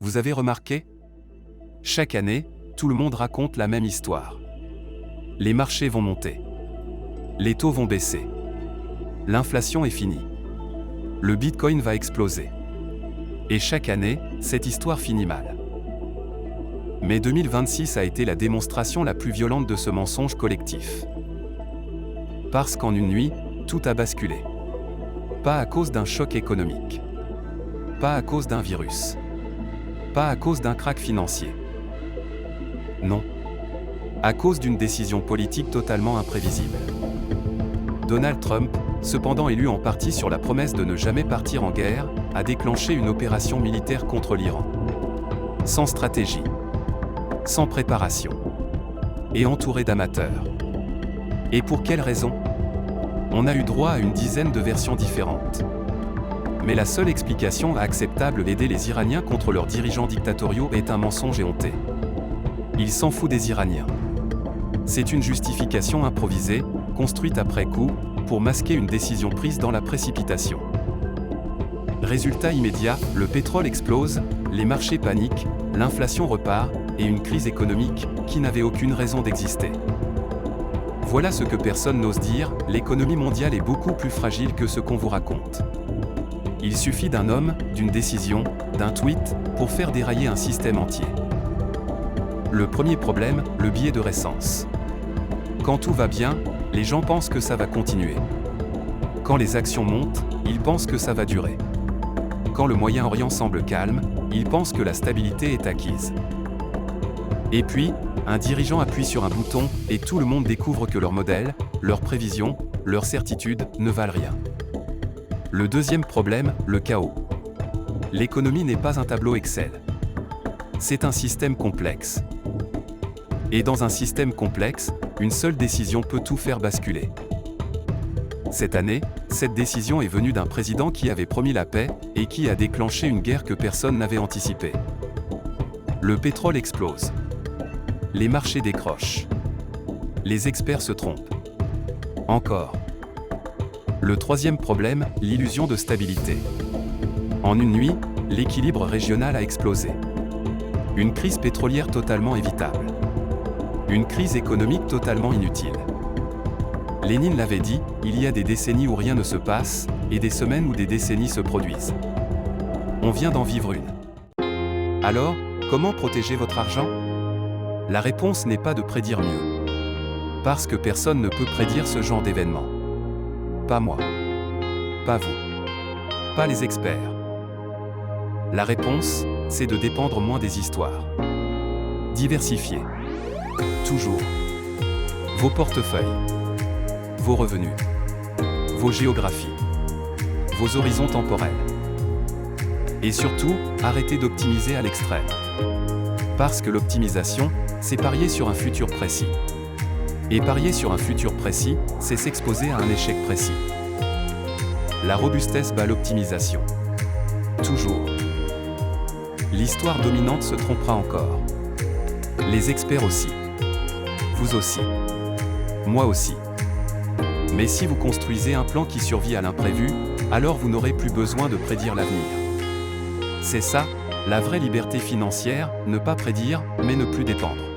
Vous avez remarqué? Chaque année, tout le monde raconte la même histoire. Les marchés vont monter. Les taux vont baisser. L'inflation est finie. Le Bitcoin va exploser. Et chaque année, cette histoire finit mal. Mais 2026 a été la démonstration la plus violente de ce mensonge collectif. Parce qu'en une nuit, tout a basculé. Pas à cause d'un choc économique. Pas à cause d'un virus. Pas à cause d'un krach financier. Non. À cause d'une décision politique totalement imprévisible. Donald Trump, cependant élu en partie sur la promesse de ne jamais partir en guerre, a déclenché une opération militaire contre l'Iran. Sans stratégie. Sans préparation. Et entouré d'amateurs. Et pour quelle raison? On a eu droit à une dizaine de versions différentes. Mais la seule explication acceptable d'aider les Iraniens contre leurs dirigeants dictatoriaux est un mensonge éhonté. Il s'en fout des Iraniens. C'est une justification improvisée, construite après coup, pour masquer une décision prise dans la précipitation. Résultat immédiat, le pétrole explose, les marchés paniquent, l'inflation repart, et une crise économique qui n'avait aucune raison d'exister. Voilà ce que personne n'ose dire, l'économie mondiale est beaucoup plus fragile que ce qu'on vous raconte. Il suffit d'un homme, d'une décision, d'un tweet, pour faire dérailler un système entier. Le premier problème, le biais de récence. Quand tout va bien, les gens pensent que ça va continuer. Quand les actions montent, ils pensent que ça va durer. Quand le Moyen-Orient semble calme, ils pensent que la stabilité est acquise. Et puis, un dirigeant appuie sur un bouton et tout le monde découvre que leurs modèles, leurs prévisions, leurs certitudes ne valent rien. Le deuxième problème, le chaos. L'économie n'est pas un tableau Excel. C'est un système complexe. Et dans un système complexe, une seule décision peut tout faire basculer. Cette année, cette décision est venue d'un président qui avait promis la paix et qui a déclenché une guerre que personne n'avait anticipée. Le pétrole explose. Les marchés décrochent. Les experts se trompent. Encore. Le troisième problème, l'illusion de stabilité. En une nuit, l'équilibre régional a explosé. Une crise pétrolière totalement évitable. Une crise économique totalement inutile. Lénine l'avait dit, il y a des décennies où rien ne se passe, et des semaines où des décennies se produisent. On vient d'en vivre une. Alors, comment protéger votre argent? La réponse n'est pas de prédire mieux. Parce que personne ne peut prédire ce genre d'événement. Pas moi. Pas vous. Pas les experts. La réponse, c'est de dépendre moins des histoires. Diversifier. Toujours. Vos portefeuilles. Vos revenus. Vos géographies. Vos horizons temporels. Et surtout, arrêtez d'optimiser à l'extrême. Parce que l'optimisation, c'est parier sur un futur précis. Et parier sur un futur précis, c'est s'exposer à un échec précis. La robustesse bat l'optimisation. Toujours. L'histoire dominante se trompera encore. Les experts aussi. Vous aussi. Moi aussi. Mais si vous construisez un plan qui survit à l'imprévu, alors vous n'aurez plus besoin de prédire l'avenir. C'est ça, la vraie liberté financière, ne pas prédire, mais ne plus dépendre.